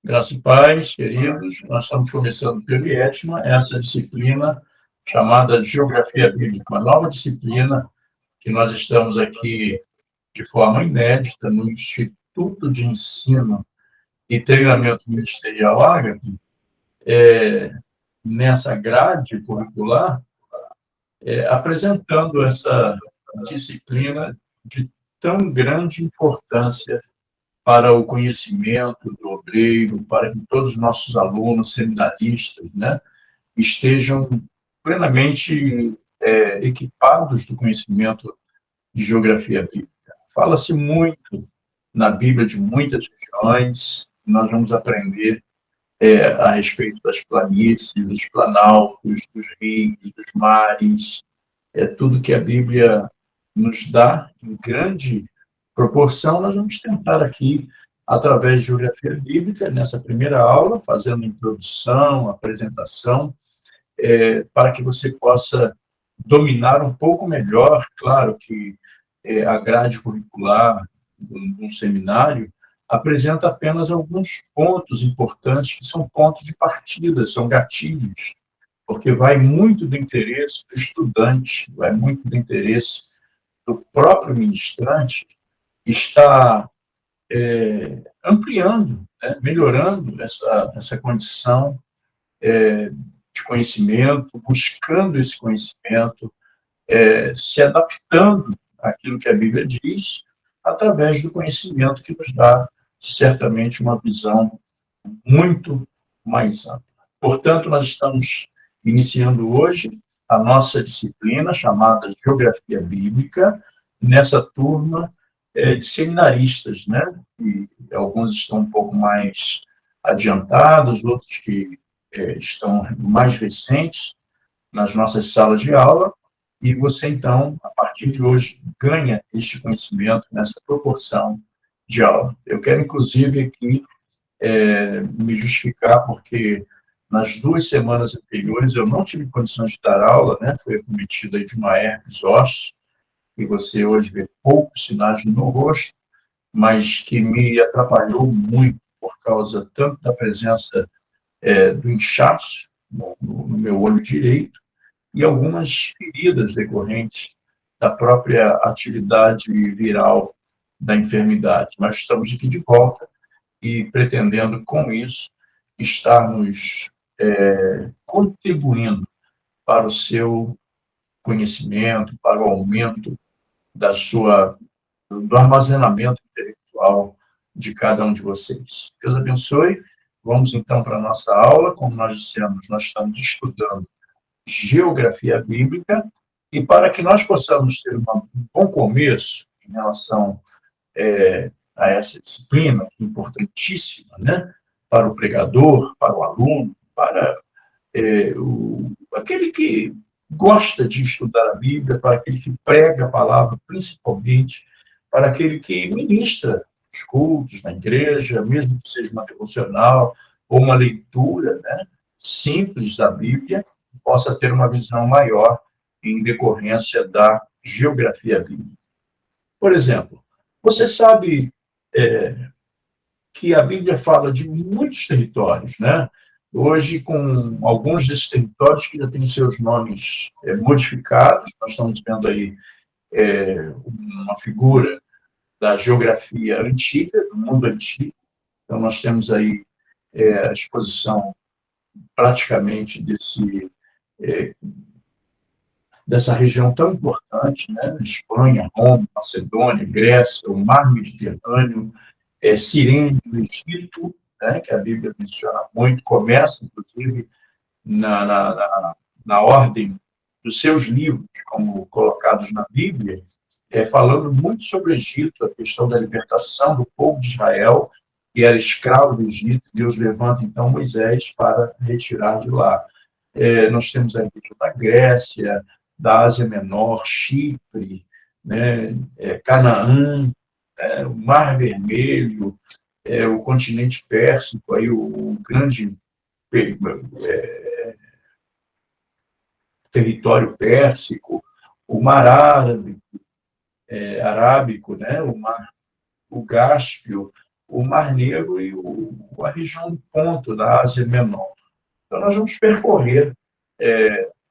Graça e paz, queridos. Nós estamos começando pelo IETMA, essa disciplina chamada Geografia Bíblica, uma nova disciplina que nós estamos aqui de forma inédita no Instituto de Ensino e Treinamento Ministerial Ágape, nessa grade curricular, apresentando essa disciplina de tão grande importância para o conhecimento do obreiro, para que todos os nossos alunos, seminaristas, né, estejam plenamente equipados do conhecimento de geografia bíblica. Fala-se muito na Bíblia de muitas regiões, nós vamos aprender a respeito das planícies, dos planaltos, dos rios, dos mares, tudo que a Bíblia nos dá em grande proporção. Nós vamos tentar aqui, através de geografia bíblica, nessa primeira aula, fazendo introdução, apresentação, para que você possa dominar um pouco melhor. Claro que a grade curricular de um seminário apresenta apenas alguns pontos importantes, que são pontos de partida, são gatilhos, porque vai muito do interesse do estudante, vai muito do interesse do próprio ministrante, está ampliando, né, melhorando essa condição de conhecimento, buscando esse conhecimento, se adaptando àquilo que a Bíblia diz, através do conhecimento que nos dá, certamente, uma visão muito mais ampla. Portanto, nós estamos iniciando hoje a nossa disciplina chamada Geografia Bíblica, nessa turma de seminaristas, né? E alguns estão um pouco mais adiantados, outros que estão mais recentes nas nossas salas de aula, e você, então, a partir de hoje, ganha este conhecimento nessa proporção de aula. Eu quero, inclusive, aqui me justificar, porque nas 2 semanas anteriores eu não tive condições de dar aula, né? Foi acometido aí de uma herpes zoster, que você hoje vê poucos sinais no rosto, mas que me atrapalhou muito por causa tanto da presença do inchaço no meu olho direito e algumas feridas decorrentes da própria atividade viral da enfermidade. Mas estamos aqui de volta e pretendendo, com isso, estarmos contribuindo para o seu conhecimento, para o aumento do armazenamento intelectual de cada um de vocês. Deus abençoe. Vamos, então, para a nossa aula. Como nós dissemos, nós estamos estudando geografia bíblica, e para que nós possamos ter um bom começo em relação a essa disciplina, importantíssima, né, para o pregador, para o aluno, para aquele que gosta de estudar a Bíblia, para aquele que prega a palavra, principalmente para aquele que ministra os cultos na igreja, mesmo que seja uma devocional ou uma leitura, né, simples da Bíblia, possa ter uma visão maior em decorrência da geografia bíblica. Por exemplo, você sabe que a Bíblia fala de muitos territórios, né? Hoje, com alguns desses territórios que já têm seus nomes modificados, nós estamos vendo aí uma figura da geografia antiga, do mundo antigo. Então, nós temos aí a exposição praticamente dessa região tão importante, né? Espanha, Roma, Macedônia, Grécia, o Mar Mediterrâneo, Cirene, do Egito, né? Que a Bíblia menciona muito, começa, inclusive, na ordem dos seus livros, como colocados na Bíblia, falando muito sobre o Egito, a questão da libertação do povo de Israel, que era escravo do Egito. Deus levanta, então, Moisés para retirar de lá. Nós temos a região da Grécia, da Ásia Menor, Chipre, né, Canaã, o Mar Vermelho, o continente Pérsico, aí o grande território pérsico, o Mar Árabe, Arábico, né, o Cáspio, o Mar Negro e a região do Ponto, da Ásia Menor. Então, nós vamos percorrer,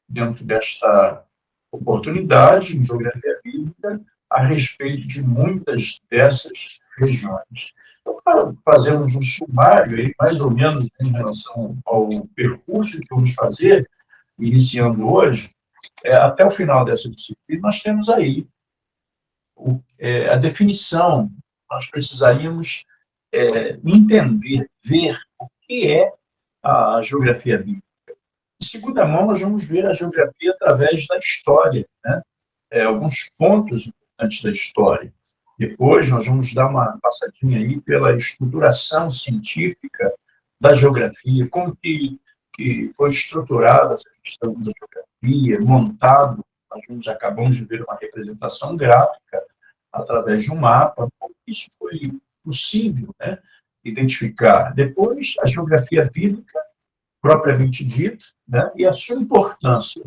dentro desta oportunidade, em geografia bíblica, a respeito de muitas dessas regiões. Então, para fazermos um sumário, aí, mais ou menos em relação ao percurso que vamos fazer, iniciando hoje, até o final dessa disciplina, nós temos aí a definição. Nós precisaríamos entender, ver o que é a geografia bíblica. Em segunda mão, nós vamos ver a geografia através da história, né? Alguns pontos importantes da história. Depois, nós vamos dar uma passadinha aí pela estruturação científica da geografia, como que foi estruturada essa questão da geografia, montado. Nós acabamos de ver uma representação gráfica através de um mapa, como isso foi possível, né, identificar. Depois, a geografia bíblica, propriamente dita, né, e a sua importância.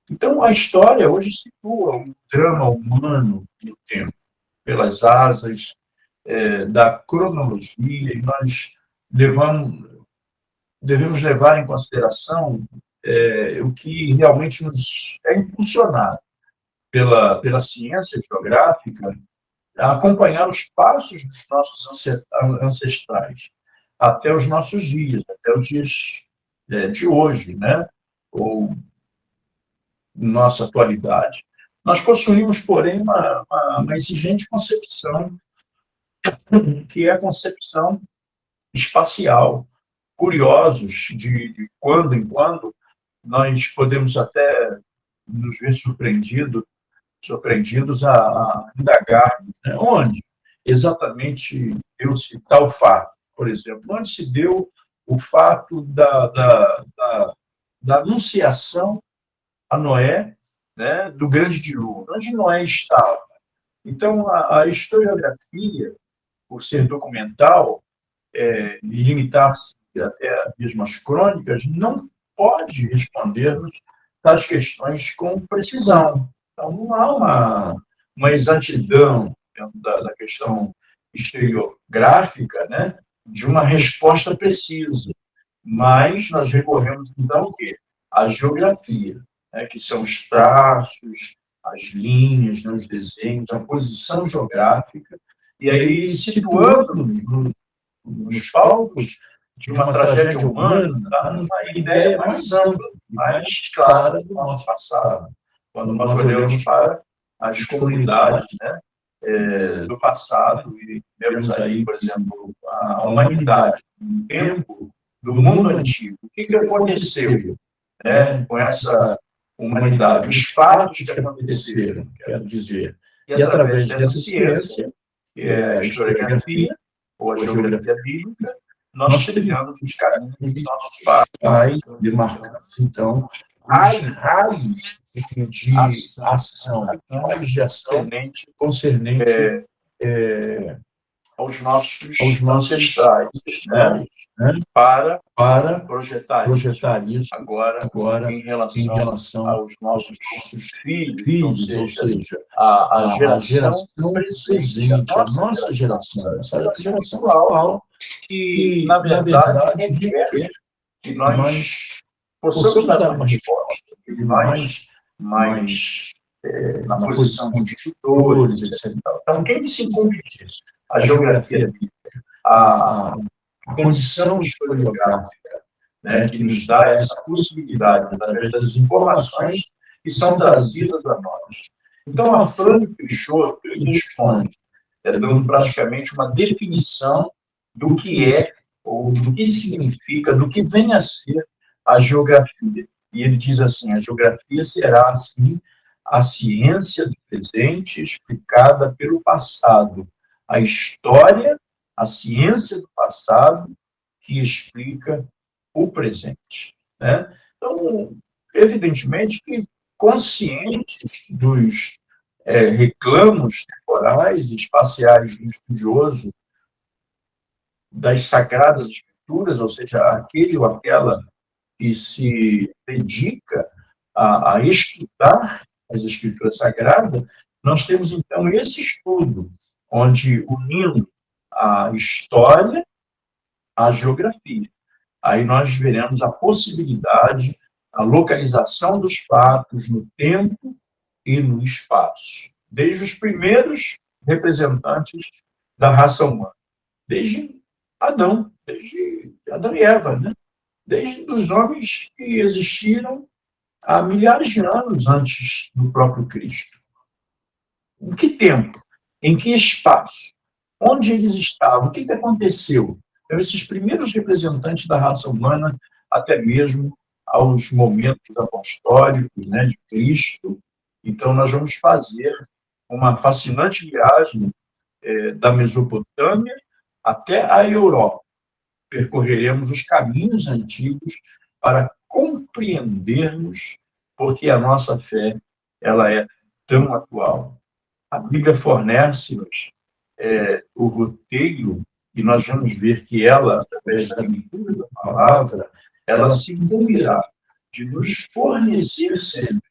Então, a história hoje situa um drama humano no tempo, pelas asas da cronologia, e nós devemos levar em consideração o que realmente nos é impulsionado pela ciência geográfica, a acompanhar os passos dos nossos ancestrais até os nossos dias, até os dias de hoje, né? Ou nossa atualidade. Nós possuímos, porém, uma exigente concepção, que é a concepção espacial. Curiosos de quando em quando, nós podemos até nos ver surpreendidos a indagar, né? Onde exatamente deu-se tal fato, por exemplo, onde se deu o fato da anunciação a Noé, né, do grande dilúvio, onde Noé estava. Então, a historiografia, por ser documental, e limitar-se até mesmo às crônicas, não pode responder-nos tais questões com precisão. Então, não há uma exatidão dentro da questão historiográfica, né, de uma resposta precisa. Mas nós recorremos, então, o quê? À geografia, né, que são os traços, as linhas, né, os desenhos, a posição geográfica, e aí situando-nos nos palcos de uma tragédia humana, dá-nos uma ideia mais ampla, mais clara do nosso passado. Quando nós olhamos para as comunidades, né, do passado, e vemos aí, por exemplo, a humanidade, no tempo do mundo antigo, o que aconteceu, né, com essa humanidade, os fatos que aconteceram, quero dizer. E através dessa ciência, que é a historiografia, ou a geografia bíblica, nós trilhamos os caminhos dos nossos pais, demarcando, então, as raízes de ação, raízes de ação concernente aos nossos ancestrais, né? Para projetar isso agora em relação aos nossos filhos, ou seja, a geração presente, a nossa geração atual, que, na verdade, requer que nós possamos dar uma resposta, que nós, na posição de tutores, etc. Então, quem se incumbe disso? A geografia bíblica, a condição historiográfica, né, que nos dá essa possibilidade, através das informações que são trazidas a nós. Então, a Franco Peixoto responde, dando praticamente uma definição do que é, ou do que significa, do que vem a ser a geografia. E ele diz assim: a geografia será, assim, a ciência do presente explicada pelo passado. A história, a ciência do passado, que explica o presente, né? Então, evidentemente que, conscientes dos reclamos temporais e espaciais do estudioso das sagradas escrituras, ou seja, aquele ou aquela que se dedica a estudar as escrituras sagradas, nós temos, então, esse estudo, onde, unindo a história à geografia. Aí nós veremos a possibilidade, a localização dos fatos no tempo e no espaço. Desde os primeiros representantes da raça humana, desde Adão e Eva, né? Desde os homens que existiram há milhares de anos antes do próprio Cristo. Em que tempo? Em que espaço? Onde eles estavam? O que aconteceu? Então, esses primeiros representantes da raça humana, até mesmo aos momentos apostólicos, né, de Cristo. Então, nós vamos fazer uma fascinante viagem da Mesopotâmia até a Europa. Percorreremos os caminhos antigos para compreendermos porque a nossa fé ela é tão atual. A Bíblia fornece-nos o roteiro e nós vamos ver que ela, através da leitura da palavra, ela se incumbirá de nos fornecer sempre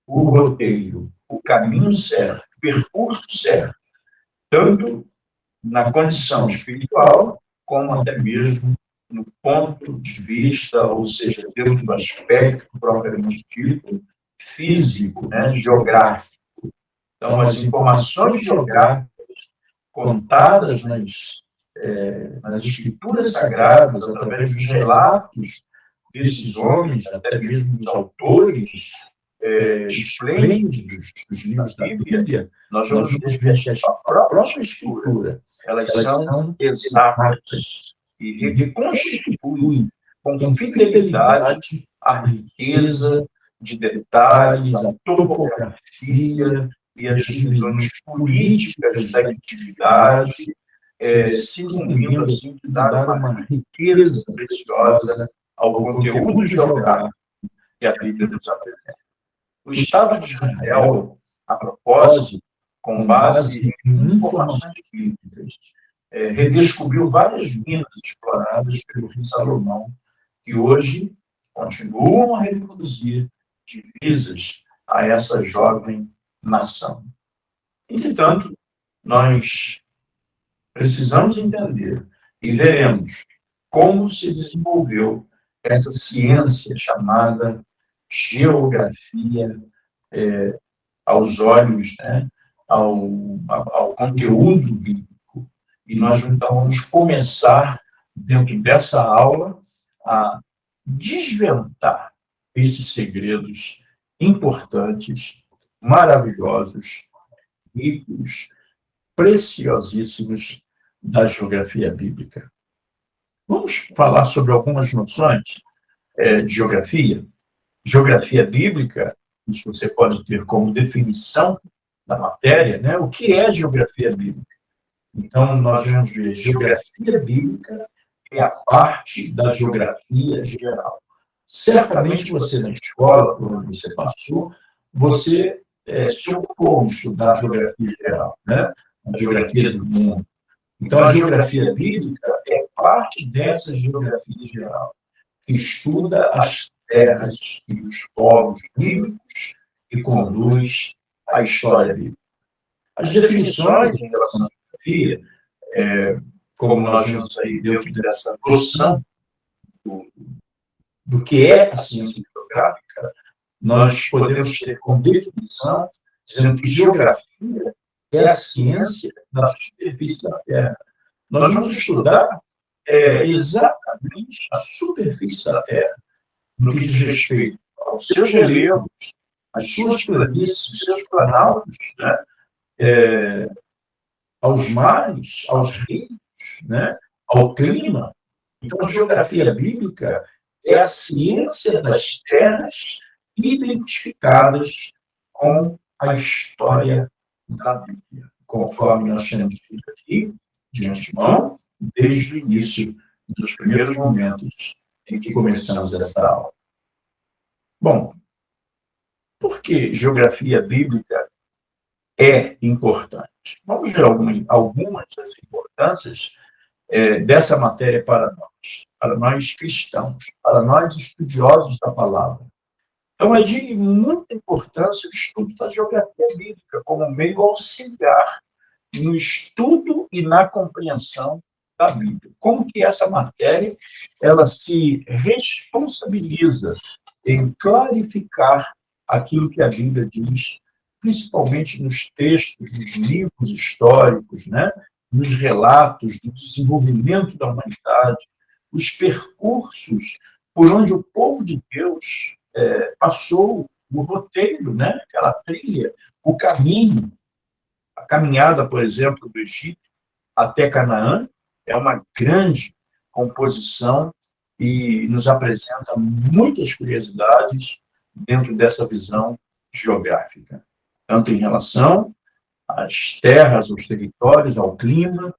o roteiro, o caminho certo, o percurso certo, tanto na condição espiritual, como até mesmo no ponto de vista, ou seja, dentro do aspecto propriamente dito, físico, né, geográfico. Então, as informações geográficas contadas nas escrituras sagradas, através dos relatos desses homens, até mesmo dos autores esplêndidos dos livros da Bíblia, nós vamos ver que a própria escritura, elas são exatas e reconstituem com fidelidade a riqueza de detalhes, a topografia e as divisões políticas da antiguidade, se incumbindo assim de dar uma riqueza preciosa ao conteúdo geográfico que a Bíblia nos apresenta. O Estado de Israel, a propósito, com base em informações bíblicas, redescobriu várias minas exploradas pelo rei Salomão, que hoje continuam a reproduzir divisas a essa jovem nação. Entretanto, nós precisamos entender e veremos como se desenvolveu essa ciência chamada geografia aos olhos, né, ao conteúdo bíblico. E nós, então, vamos começar, dentro dessa aula, a desvendar esses segredos importantes, maravilhosos, ricos, preciosíssimos da geografia bíblica. Vamos falar sobre algumas noções de geografia. Geografia bíblica, isso você pode ter como definição da matéria, né? O que é geografia bíblica? Então, nós vamos ver geografia bíblica é a parte da geografia geral. Certamente você, na escola, por onde você passou, você se ocupou de estudar a geografia geral, né? A geografia do mundo. Então, a geografia bíblica é parte dessa geografia geral, que estuda as terras e os povos bíblicos e conduz a história bíblica. As definições em relação à geografia, como nós vimos aí dentro dessa noção do que é a ciência geográfica, nós podemos ter como definição dizendo que geografia é a ciência da superfície da Terra. Nós vamos estudar exatamente a superfície da Terra, no que diz respeito aos seus relevos, às suas planícies, aos seus planaltos, né? Aos mares, aos rios, né? Ao clima. Então, a geografia bíblica é a ciência das terras identificadas com a história da Bíblia, conforme nós temos dito aqui, de antemão, desde o início dos primeiros momentos em que começamos essa aula. Bom, por que geografia bíblica é importante? Vamos ver algumas das importâncias dessa matéria para nós cristãos, para nós estudiosos da palavra. Então, é de muita importância o estudo da geografia bíblica como meio auxiliar no estudo e na compreensão da Bíblia. Como que essa matéria ela se responsabiliza em clarificar aquilo que a Bíblia diz, principalmente nos textos, nos livros históricos, né? Nos relatos do desenvolvimento da humanidade, os percursos por onde o povo de Deus passou, o roteiro, né? Aquela trilha, o caminho, a caminhada, por exemplo, do Egito até Canaã, é uma grande composição e nos apresenta muitas curiosidades dentro dessa visão geográfica, tanto em relação às terras, aos territórios, ao clima,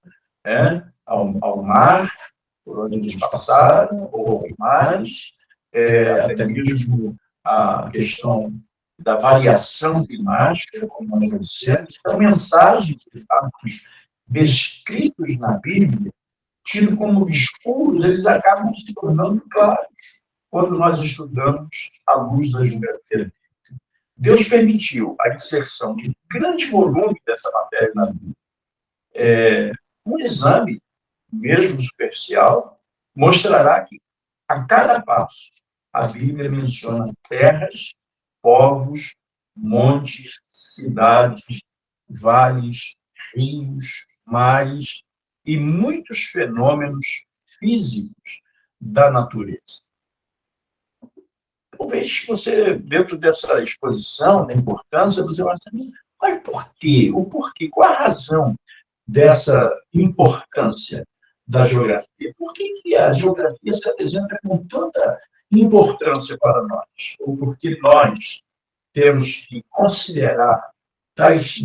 ao mar, por onde eles passaram, ou aos mares, até mesmo a questão da variação climática, como nós dissemos. Então, mensagens de fatos descritos na Bíblia, tido como obscuros, eles acabam se tornando claros quando nós estudamos à luz da geografia. Deus permitiu a inserção de grande volume dessa matéria na Bíblia. Um exame, mesmo superficial, mostrará que, a cada passo, a Bíblia menciona terras, povos, montes, cidades, vales, rios, mares e muitos fenômenos físicos da natureza. Talvez você, dentro dessa exposição, da importância, você vai saber, mas por quê? O porquê? Qual a razão dessa importância da geografia? Por que a geografia se apresenta com tanta importância para nós? Ou porque nós temos que considerar tais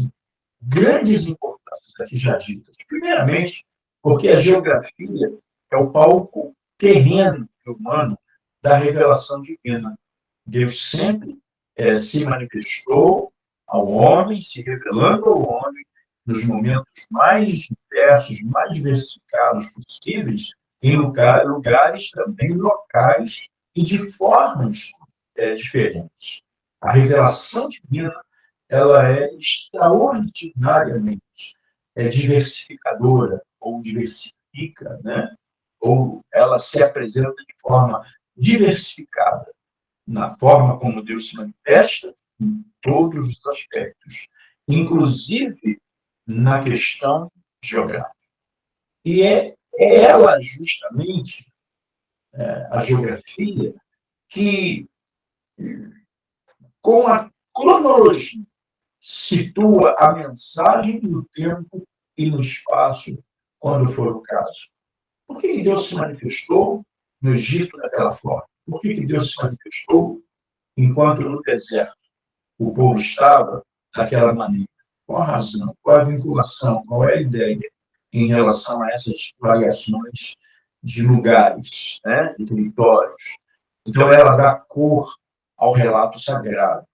grandes importâncias aqui já ditas? Primeiramente, porque a geografia é o palco terreno humano da revelação divina. Deus sempre se manifestou ao homem, se revelando ao homem nos momentos mais diversos, mais diversificados possíveis, em lugares também locais e de formas diferentes. A revelação divina ela é extraordinariamente diversificadora, ou diversifica, né? Ou ela se apresenta de forma diversificada, na forma como Deus se manifesta, em todos os aspectos, inclusive na questão geográfica. E é ela, justamente, a geografia, que, com a cronologia, situa a mensagem no tempo e no espaço, quando for o caso. Por que Deus se manifestou no Egito daquela forma? Por que Deus se manifestou enquanto no deserto o povo estava daquela maneira? Qual a razão? Qual a vinculação? Qual é a ideia em relação a essas variações de lugares, né, de territórios? Então, ela dá cor ao relato sagrado.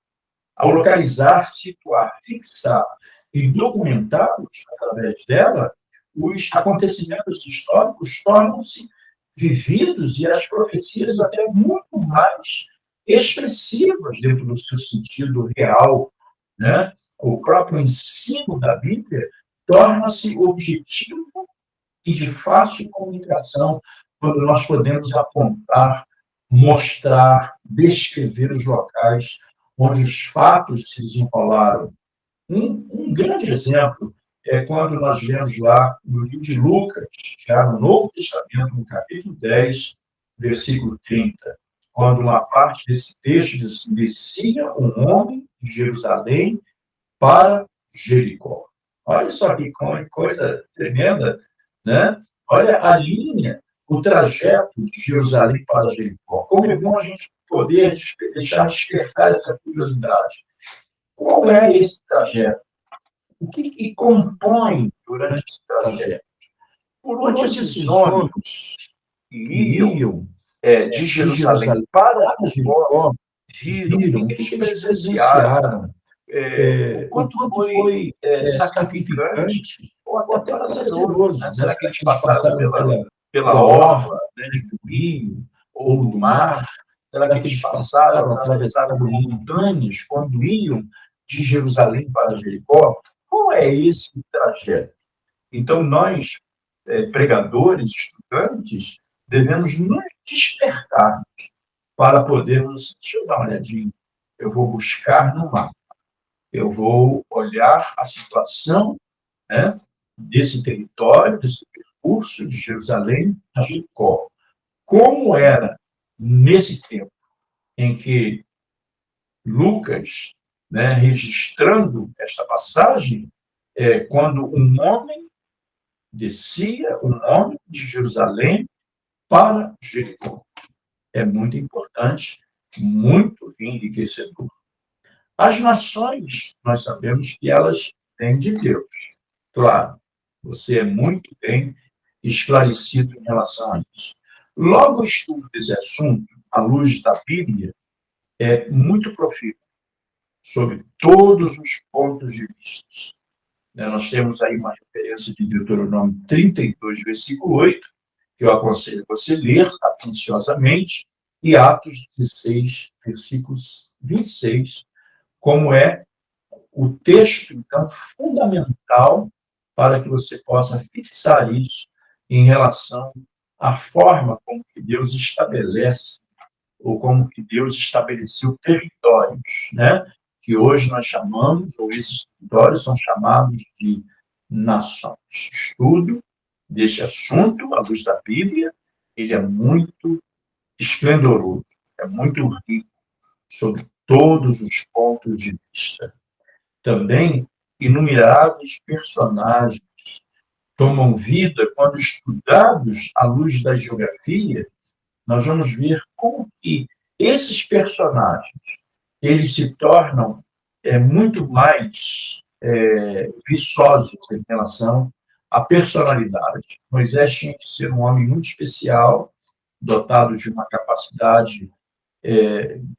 Ao localizar, situar, fixar e documentá-los através dela, os acontecimentos históricos tornam-se vividos e as profecias até muito mais expressivas dentro do seu sentido real, né? O próprio ensino da Bíblia torna-se objetivo e de fácil comunicação quando nós podemos apontar, mostrar, descrever os locais onde os fatos se desenrolaram. Um grande exemplo é quando nós vemos lá no livro de Lucas, já no Novo Testamento, no capítulo 10, versículo 30, quando uma parte desse texto diz assim: descia um homem de Jerusalém para Jericó. Olha só que coisa tremenda, né? Olha a linha, o trajeto de Jerusalém para Jericó. Como é bom a gente poder deixar despertar essa curiosidade. Qual é esse trajeto? O que compõe durante esse trajeto? Por onde esses homens que iam de Jerusalém para Jericó viram, o que eles presenciaram, o quanto foi sacrificante ou até prazeroso, né? Será que eles passaram pela orla, né, do rio ou do mar? Será que eles atravessaram montanhas quando iam de Jerusalém para Jericó? Qual é esse trajeto? Então, nós, pregadores, estudantes, devemos nos despertar para podermos, deixa eu dar uma olhadinha, eu vou buscar no mapa, eu vou olhar a situação, né, desse território, desse percurso de Jerusalém a Jericó. Como era nesse tempo em que Lucas, né, registrando esta passagem, quando um homem descia, um homem de Jerusalém para Jericó. É muito importante, muito enriquecedor. As nações, nós sabemos que elas vêm de Deus. Claro, você é muito bem esclarecido em relação a isso. Logo, o estudo desse assunto, à luz da Bíblia, é muito profícuo sobre todos os pontos de vista. Nós temos aí uma referência de Deuteronômio 32, versículo 8, que eu aconselho você ler atenciosamente, e Atos 16, versículos 26, como é o texto, então, fundamental para que você possa fixar isso em relação à forma como que Deus estabelece, ou como que Deus estabeleceu territórios, né? Que hoje nós chamamos, ou esses territórios são chamados de nações. Estudo desse assunto, à luz da Bíblia, ele é muito esplendoroso, é muito rico sobre todos os pontos de vista. Também, inumeráveis personagens tomam vida quando estudados à luz da geografia. Nós vamos ver como que esses personagens eles se tornam muito mais viçosos em relação à personalidade. Moisés tinha que ser um homem muito especial, dotado de uma capacidade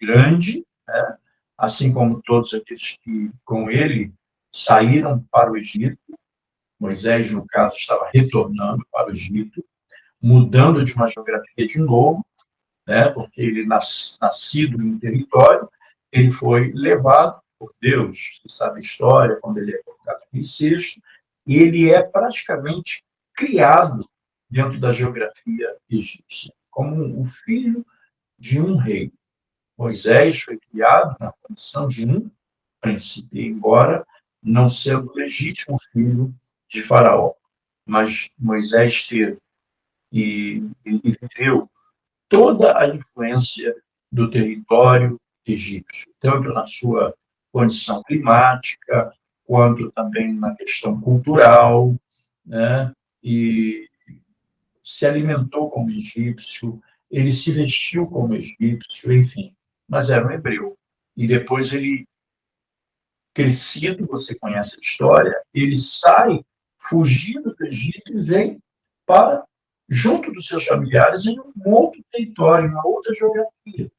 grande, né? Assim como todos aqueles que com ele saíram para o Egito. Moisés, no caso, estava retornando para o Egito, mudando de uma geografia de novo, né? Porque ele, nascido em um território, ele foi levado por Deus. Você sabe a história, quando ele é colocado em incesto, e ele é praticamente criado dentro da geografia egípcia, como o filho de um rei. Moisés foi criado na condição de um príncipe, embora não sendo legítimo filho de Faraó. Mas Moisés teve e viveu toda a influência do território egípcio, tanto na sua condição climática, quanto também na questão cultural, né? E se alimentou como egípcio, ele se vestiu como egípcio, enfim, mas era um hebreu. E depois ele, crescido, você conhece a história, ele sai fugindo do Egito e vem para, junto dos seus familiares, em um outro território, em uma outra geografia.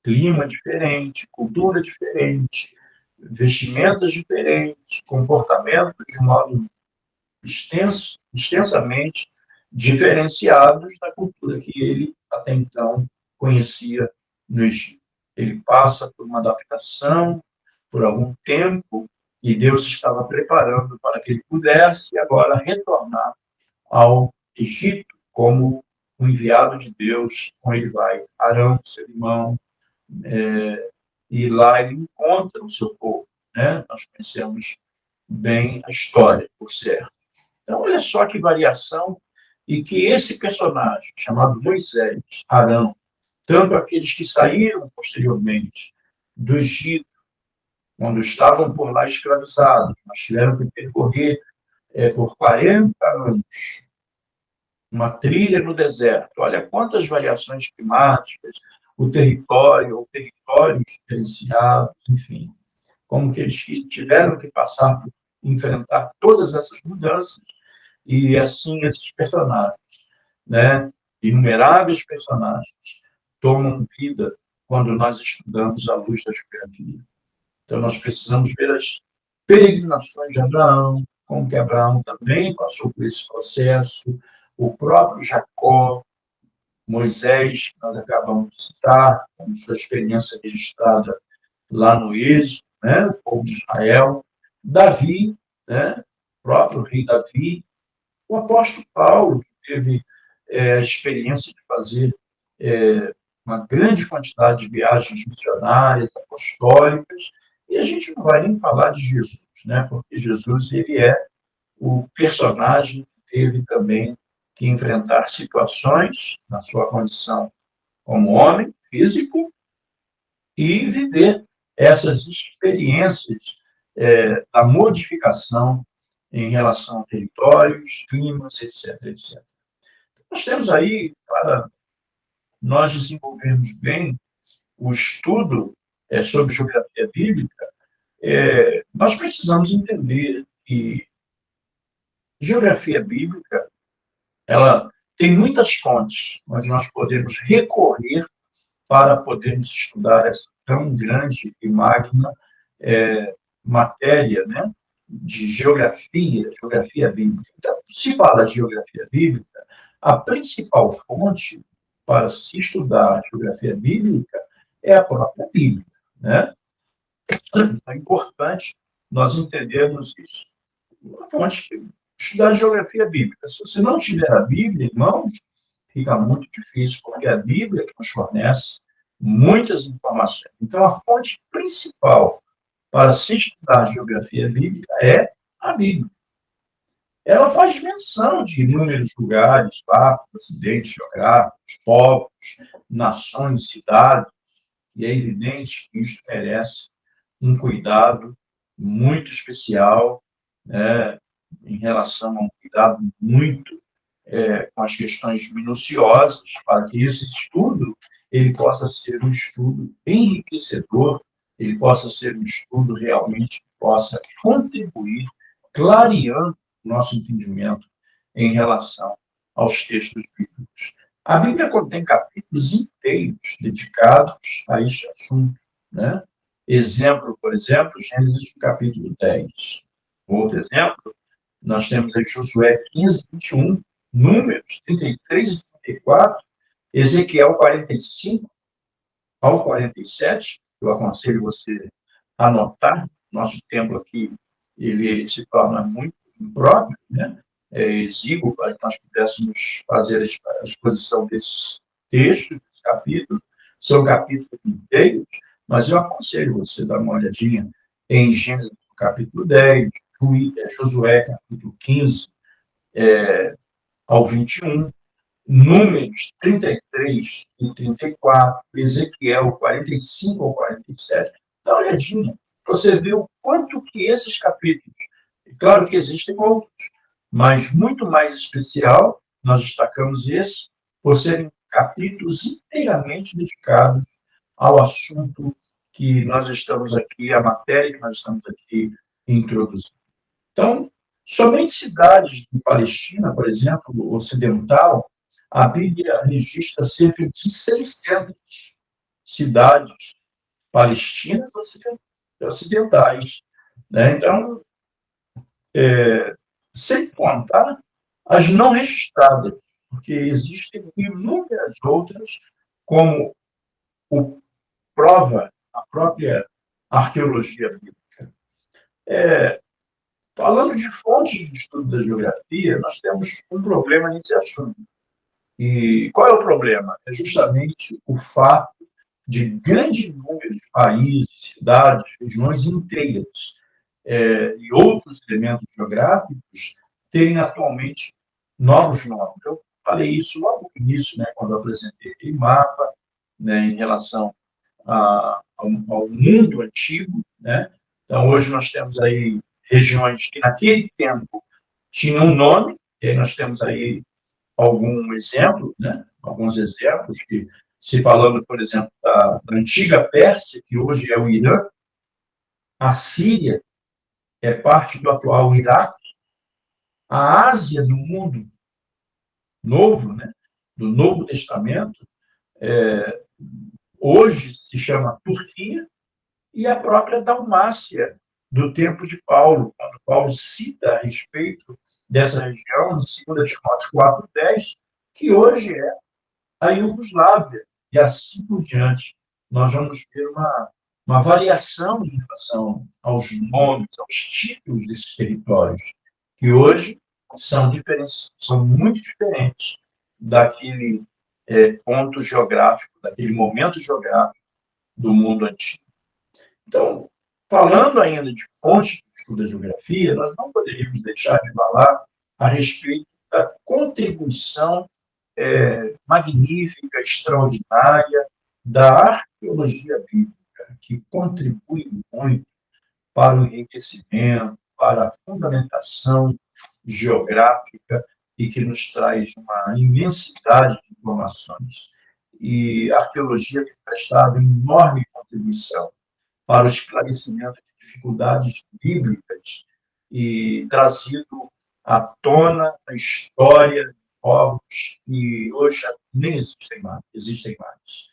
Clima diferente, cultura diferente, vestimentas diferentes, comportamento de modo extensamente diferenciados da cultura que ele até então conhecia no Egito. Ele passa por uma adaptação por algum tempo e Deus estava preparando para que ele pudesse agora retornar ao Egito como um enviado de Deus. Com ele vai Arão, seu irmão, e lá ele encontra o seu povo, né? Nós conhecemos bem a história, por certo. Então, olha só que variação, e que esse personagem, chamado Moisés, Arão, tanto aqueles que saíram posteriormente do Egito, quando estavam por lá escravizados, mas tiveram que percorrer por 40 anos uma trilha no deserto. Olha quantas variações climáticas, o território, ou territórios diferenciados, enfim, como que eles tiveram que passar por enfrentar todas essas mudanças. E assim esses personagens, né, inumeráveis personagens, tomam vida quando nós estudamos à luz da geografia. Então, nós precisamos ver as peregrinações de Abraão, como que Abraão também passou por esse processo, o próprio Jacó, Moisés, que nós acabamos de citar, com sua experiência registrada lá no Êxodo, né, o povo de Israel, Davi, né, próprio rei Davi, o apóstolo Paulo, que teve a experiência de fazer uma grande quantidade de viagens missionárias, apostólicas, e a gente não vai nem falar de Jesus, né? Porque Jesus ele é o personagem que teve também que enfrentar situações na sua condição como homem físico e viver essas experiências da modificação em relação a territórios, climas, etc, etc. Nós temos aí, para nós desenvolvermos bem o estudo sobre geografia bíblica, nós precisamos entender que geografia bíblica ela tem muitas fontes, mas nós podemos recorrer para podermos estudar essa tão grande e magna matéria, né, de geografia bíblica. Então, se fala de geografia bíblica, a principal fonte para se estudar a geografia bíblica é a própria Bíblia, né? É importante nós entendermos isso. Uma fonte estudar geografia bíblica. Se você não tiver a Bíblia, irmãos, fica muito difícil, porque a Bíblia que nos fornece muitas informações. Então, a fonte principal para se estudar a geografia bíblica é a Bíblia. Ela faz menção de inúmeros lugares, fatos, acidentes geográficos, povos, nações, cidades, e é evidente que isso merece um cuidado muito especial, né, em relação a um cuidado muito com as questões minuciosas, para que esse estudo ele possa ser um estudo enriquecedor, ele possa ser um estudo realmente que possa contribuir, clareando o nosso entendimento em relação aos textos bíblicos. A Bíblia contém capítulos inteiros dedicados a este assunto, né? Exemplo, por exemplo, Gênesis capítulo 10. Outro exemplo, nós temos aí Josué 15, 21, Números 33 e 34, Ezequiel 45 ao 47. Eu aconselho você a anotar. Nosso tempo aqui ele se torna muito impróprio, né? Exíguo para que nós pudéssemos fazer a exposição desses textos, desses capítulos. São capítulos inteiros, mas eu aconselho você a dar uma olhadinha em Gênesis capítulo 10, Josué capítulo 15 ao 21, Números 33 e 34, Ezequiel 45 ao 47. Dá uma olhadinha, você vê o quanto que esses capítulos, é claro que existem outros, mas muito mais especial, nós destacamos esse, por serem capítulos inteiramente dedicados ao assunto que nós estamos aqui, a matéria que nós estamos aqui introduzindo. Então, somente cidades de Palestina, por exemplo, ocidental, a Bíblia registra cerca de 600 cidades palestinas ocidentais, né? Então, sem contar as não registradas, porque existem inúmeras outras, como prova a própria arqueologia bíblica. Falando de fontes de estudo da geografia, nós temos um problema nesse assunto. E qual é o problema? É justamente o fato de grande número de países, cidades, regiões inteiras e outros elementos geográficos terem atualmente novos nomes. Eu falei isso logo no início, né, quando eu apresentei aquele mapa, né, em relação ao mundo antigo, né? Então, hoje nós temos aí regiões que naquele tempo tinham um nome, e aí nós temos aí algum exemplo, né? Alguns exemplos que, se falando, por exemplo, da antiga Pérsia, que hoje é o Irã, a Síria é parte do atual Iraque, a Ásia do mundo novo, né? Do Novo Testamento, hoje se chama Turquia, e a própria Dalmácia, do tempo de Paulo, quando Paulo cita a respeito dessa região, em 2 Timóteo 4:10, que hoje é a Iugoslávia, e assim por diante. Nós vamos ter uma variação em relação aos nomes, aos títulos desses territórios, que hoje são muito diferentes daquele ponto geográfico, daquele momento geográfico do mundo antigo. Então, falando ainda de fontes de estudo da geografia, nós não poderíamos deixar de falar a respeito da contribuição magnífica, extraordinária da arqueologia bíblica, que contribui muito para o enriquecimento, para a fundamentação geográfica e que nos traz uma imensidade de informações. E a arqueologia tem prestado enorme contribuição para o esclarecimento de dificuldades bíblicas e trazido à tona a história de povos que hoje nem existem mais.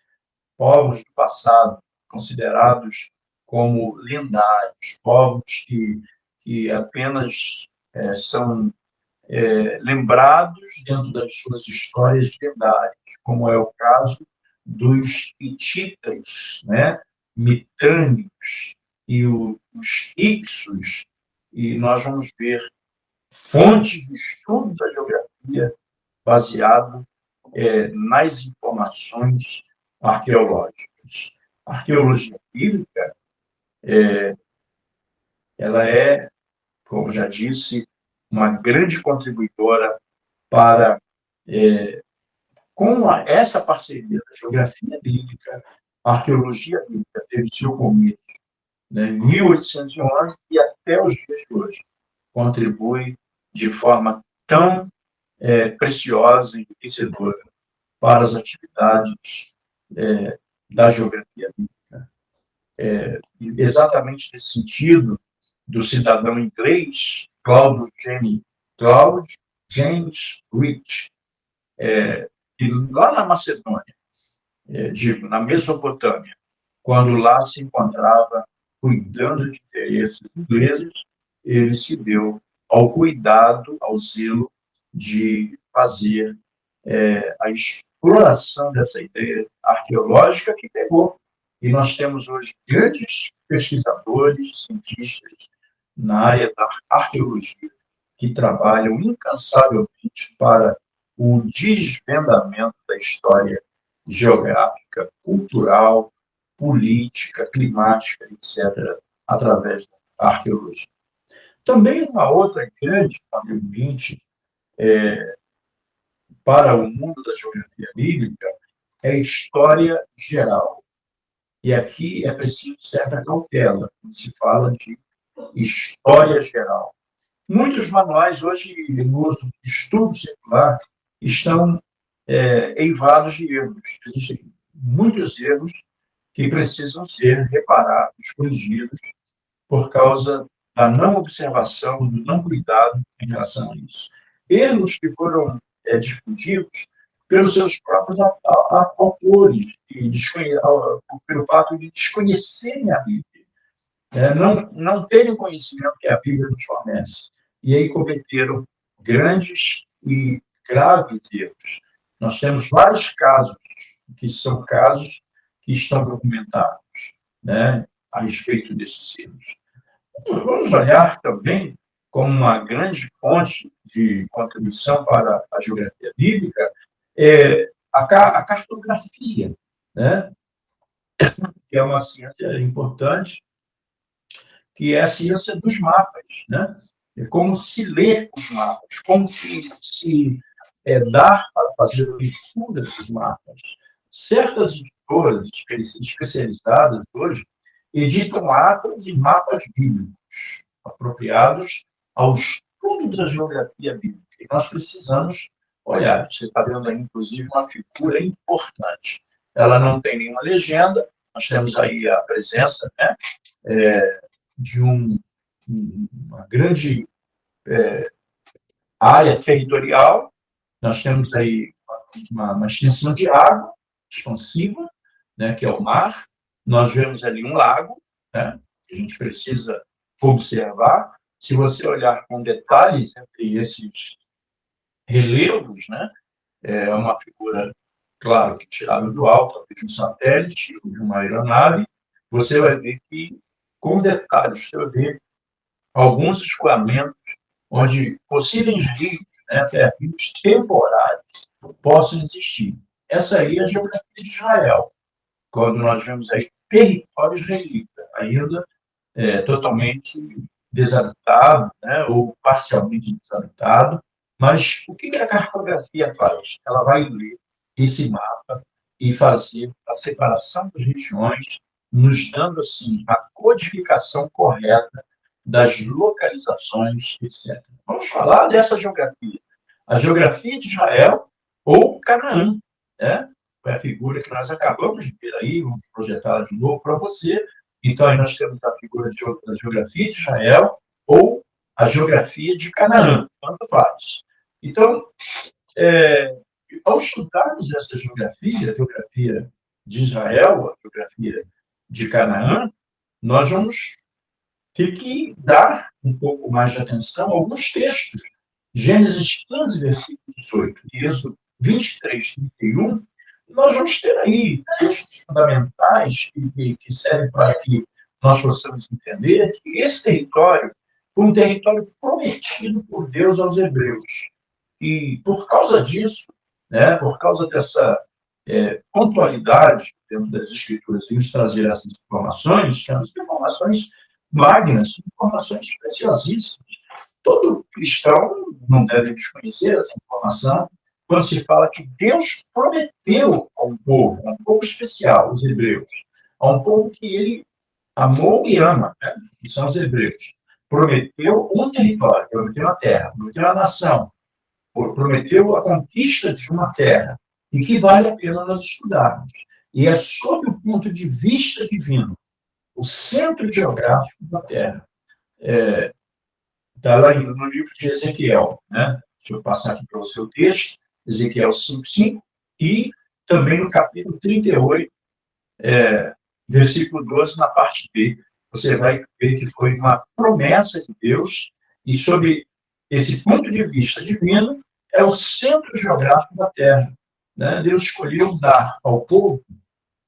Povos do passado, considerados como lendários, povos que apenas são lembrados dentro das suas histórias lendárias, como é o caso dos hititas, né? Mitânicos e os ixos, e nós vamos ver fontes de estudo da geografia baseado nas informações arqueológicas. A arqueologia bíblica, ela é, como já disse, uma grande contribuidora para, com essa parceria da geografia bíblica, a arqueologia bíblica teve seu começo, né, em 1811 e até os dias de hoje. Contribui de forma tão preciosa e enriquecedora para as atividades da geografia bíblica. Exatamente nesse sentido, do cidadão inglês Claude James Rich, que lá na Macedônia, na Mesopotâmia, quando lá se encontrava cuidando de interesses ingleses, ele se deu ao cuidado, ao zelo de fazer a exploração dessa ideia arqueológica que pegou. E nós temos hoje grandes pesquisadores, cientistas na área da arqueologia que trabalham incansavelmente para o desvendamento da história geográfica, cultural, política, climática, etc., através da arqueologia. Também uma outra grande contribuinte para o mundo da geografia bíblica é a história geral. E aqui é preciso certa cautela quando se fala de história geral. Muitos manuais hoje, no uso de estudo secular, estão eivados de erros. Existem muitos erros que precisam ser reparados, corrigidos, por causa da não observação, do não cuidado em relação a isso. Erros que foram difundidos pelos seus próprios autores, pelo fato de desconhecerem a Bíblia, não terem conhecimento que a Bíblia nos fornece. E aí cometeram grandes e graves erros. Nós temos vários casos, que são casos que estão documentados, né, a respeito desses erros. Vamos olhar também como uma grande fonte de contribuição para a geografia bíblica a cartografia, né? Que é uma ciência importante, que é a ciência dos mapas, né? Como se ler os mapas, como se dar para fazer a leitura dos mapas. Certas editoras especializadas hoje editam atos e mapas bíblicos apropriados ao estudo da geografia bíblica. E nós precisamos olhar. Você está vendo aí, inclusive, uma figura importante. Ela não tem nenhuma legenda. Nós temos aí a presença, né, de uma grande área territorial. Nós temos aí uma extensão de água expansiva, né, que é o mar. Nós vemos ali um lago, né, que a gente precisa observar. Se você olhar com detalhes entre esses relevos, né, é uma figura, claro, que tirada do alto, talvez de um satélite ou de uma aeronave, você vai ver que, com detalhes, você vai ver alguns escoamentos onde possíveis rios, né, até rios temporários, possam existir. Essa aí é a geografia de Israel, quando nós vemos aí território israelita, ainda totalmente desabitado, né, ou parcialmente desabitado, mas o que a cartografia faz? Ela vai ler esse mapa e fazer a separação das regiões, nos dando, assim, a codificação correta das localizações, etc. Vamos falar dessa geografia. A geografia de Israel ou Canaã, né? Foi a figura que nós acabamos de ver aí, vamos projetar de novo para você. Então, aí nós temos a figura da geografia de Israel ou a geografia de Canaã, tanto faz. Então, ao estudarmos essa geografia, a geografia de Israel, a geografia de Canaã, nós vamos ter que dar um pouco mais de atenção a alguns textos. Gênesis 15, versículo 18, e Êxodo 23, 31, nós vamos ter aí textos fundamentais que servem para que nós possamos entender que esse território foi um território prometido por Deus aos hebreus. E, por causa disso, né, por causa dessa pontualidade dentro das Escrituras, vimos trazer essas informações, que são informações magnas, informações preciosíssimas. Todo cristão não deve desconhecer essa informação quando se fala que Deus prometeu a um povo especial, os hebreus, a um povo que ele amou e ama, né, que são os hebreus. Prometeu um território, prometeu a terra, prometeu a nação, prometeu a conquista de uma terra, e que vale a pena nós estudarmos. E é sob o ponto de vista divino, o centro geográfico da Terra. Está lá no livro de Ezequiel, né? Deixa eu passar aqui para o seu texto, Ezequiel 5:5, e também no capítulo 38, versículo 12, na parte B, você vai ver que foi uma promessa de Deus, e sob esse ponto de vista divino, é o centro geográfico da Terra. Né? Deus escolheu dar ao povo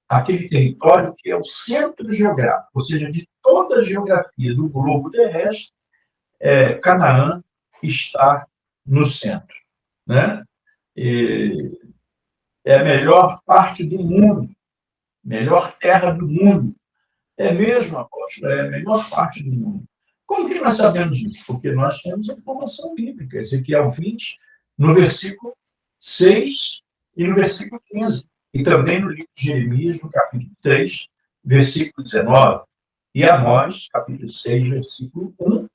aquele território que é o centro geográfico, ou seja, de toda a geografia do globo terrestre, Canaã está no centro. Né? É a melhor parte do mundo, melhor terra do mundo. É mesmo, apóstolo, é a melhor parte do mundo. Como que nós sabemos isso? Porque nós temos a informação bíblica, Ezequiel 20, no versículo 6 e no versículo 15. E também no livro de Jeremias, no capítulo 3, versículo 19. E Amós, capítulo 6, versículo 1.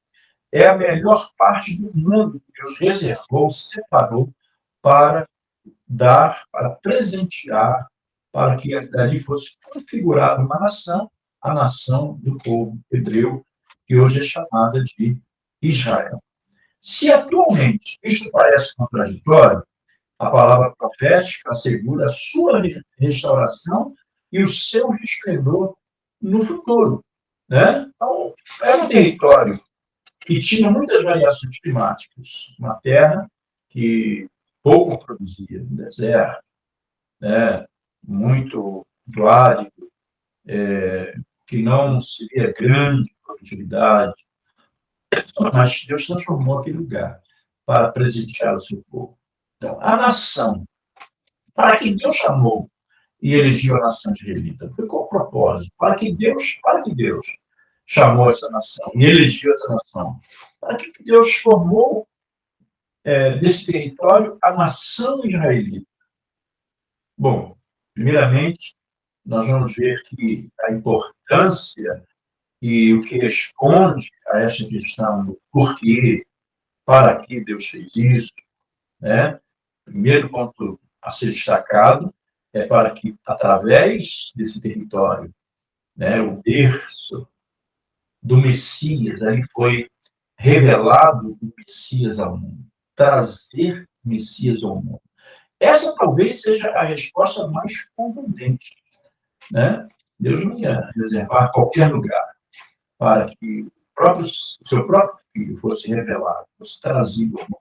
É a melhor parte do mundo que Deus reservou, separou para dar, para presentear, para que ali fosse configurada uma nação, a nação do povo hebreu, que hoje é chamada de Israel. Se atualmente isto parece contraditório, a palavra profética assegura a sua restauração e o seu resplendor no futuro. Né? Então, era um território que tinha muitas variações climáticas, uma terra que pouco produzia, um deserto, né? Muito árido, que não se via grande produtividade, mas Deus transformou aquele lugar para presentear o seu povo. Então, a nação, para que Deus chamou e elegiu a nação israelita, foi com o propósito, para que Deus chamou essa nação e elegeu essa nação, para que Deus formou desse território a nação israelita. Bom, primeiramente, nós vamos ver que a importância e o que responde a essa questão do porquê, para que Deus fez isso, né? Primeiro ponto a ser destacado é para que, através desse território, né, o berço do Messias, aí foi revelado o Messias ao mundo, trazer o Messias ao mundo. Essa talvez seja a resposta mais contundente. Né? Deus não ia reservar qualquer lugar para que o seu próprio filho fosse revelado, fosse trazido ao mundo.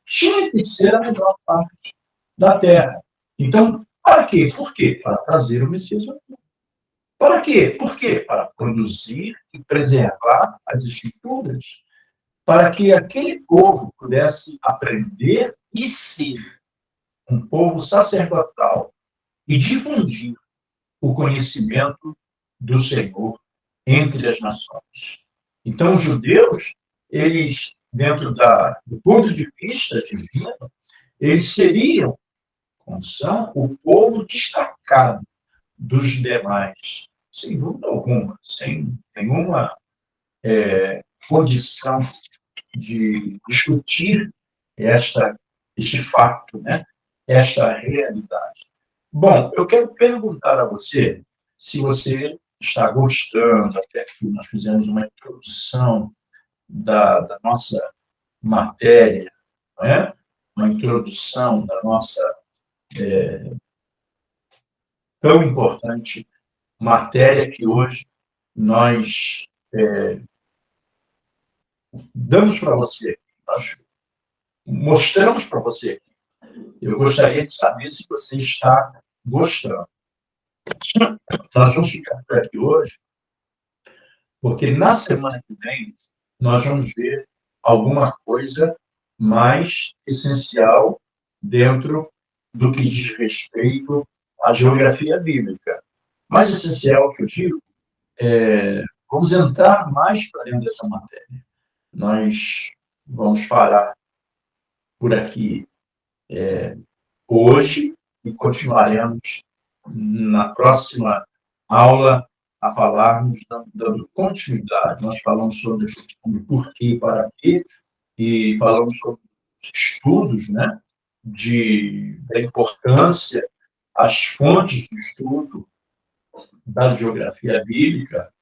Tinha que ser a melhor parte da terra. Então, para quê? Por quê? Para trazer o Messias ao mundo. Para quê? Por quê? Para produzir e preservar as escrituras. para que aquele povo pudesse aprender e ser um povo sacerdotal e difundir o conhecimento do Senhor entre as nações. Então, os judeus, eles, dentro do ponto de vista divino, eles seriam, como são, o povo destacado dos demais, sem dúvida alguma, sem nenhuma condição de discutir este fato, né? Esta realidade. Bom, eu quero perguntar a você se você está gostando, até que nós fizemos uma introdução da nossa matéria, não é? Uma introdução da nossa tão importante matéria que hoje nós damos para você, nós mostramos para você. Eu gostaria de saber se você está gostando. Nós vamos ficar por aqui hoje, porque na semana que vem nós vamos ver alguma coisa mais essencial dentro do que diz respeito à geografia bíblica. Mais essencial que eu digo, vamos entrar mais para dentro dessa matéria. Nós vamos parar por aqui hoje e continuaremos na próxima aula a falarmos dando continuidade. Nós falamos sobre o porquê e para quê, e falamos sobre os estudos, né, da importância, as fontes de estudo da geografia bíblica.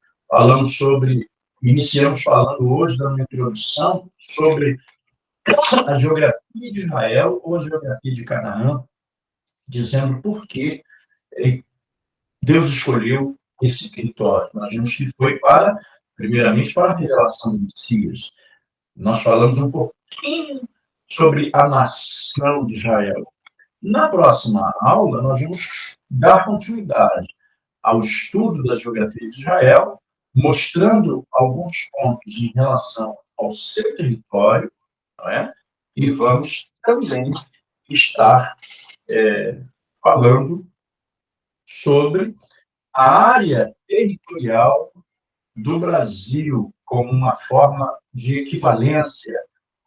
Iniciamos falando hoje, dando uma introdução, sobre a geografia de Israel ou a geografia de Canaã, dizendo por que Deus escolheu esse território. Nós vimos que foi primeiramente, para a revelação do Messias. Nós falamos um pouquinho sobre a nação de Israel. Na próxima aula, nós vamos dar continuidade ao estudo da geografia de Israel, mostrando alguns pontos em relação ao seu território, não é? E vamos também estar falando sobre a área territorial do Brasil como uma forma de equivalência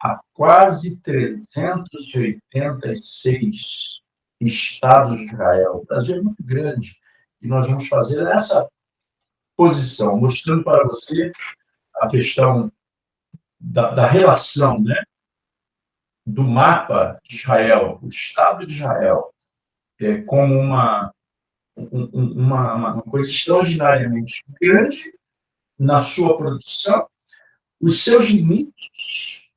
a quase 386 estados de Israel. O Brasil é muito grande e nós vamos fazer essa posição, mostrando para você a questão da relação, né, do mapa de Israel, o Estado de Israel, como uma coisa extraordinariamente grande na sua produção, os seus limites,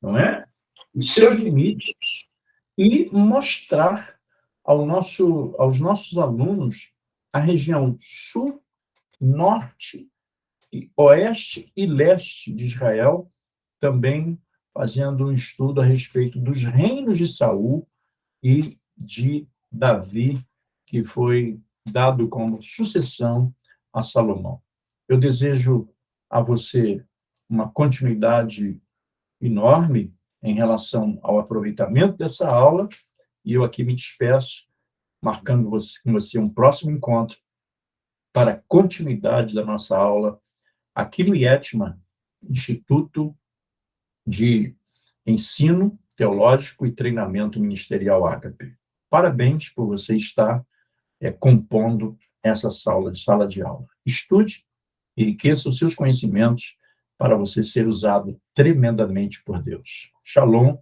não é? Os seus limites, e mostrar aos nossos alunos a região sul, norte, oeste e leste de Israel, também fazendo um estudo a respeito dos reinos de Saul e de Davi, que foi dado como sucessão a Salomão. Eu desejo a você uma continuidade enorme em relação ao aproveitamento dessa aula, e eu aqui me despeço, marcando com você um próximo encontro para a continuidade da nossa aula aqui no IETMA, Instituto de Ensino Teológico e Treinamento Ministerial Ágape. Parabéns por você estar compondo essa sala de aula. Estude e enriqueça os seus conhecimentos para você ser usado tremendamente por Deus. Shalom,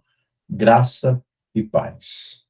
graça e paz.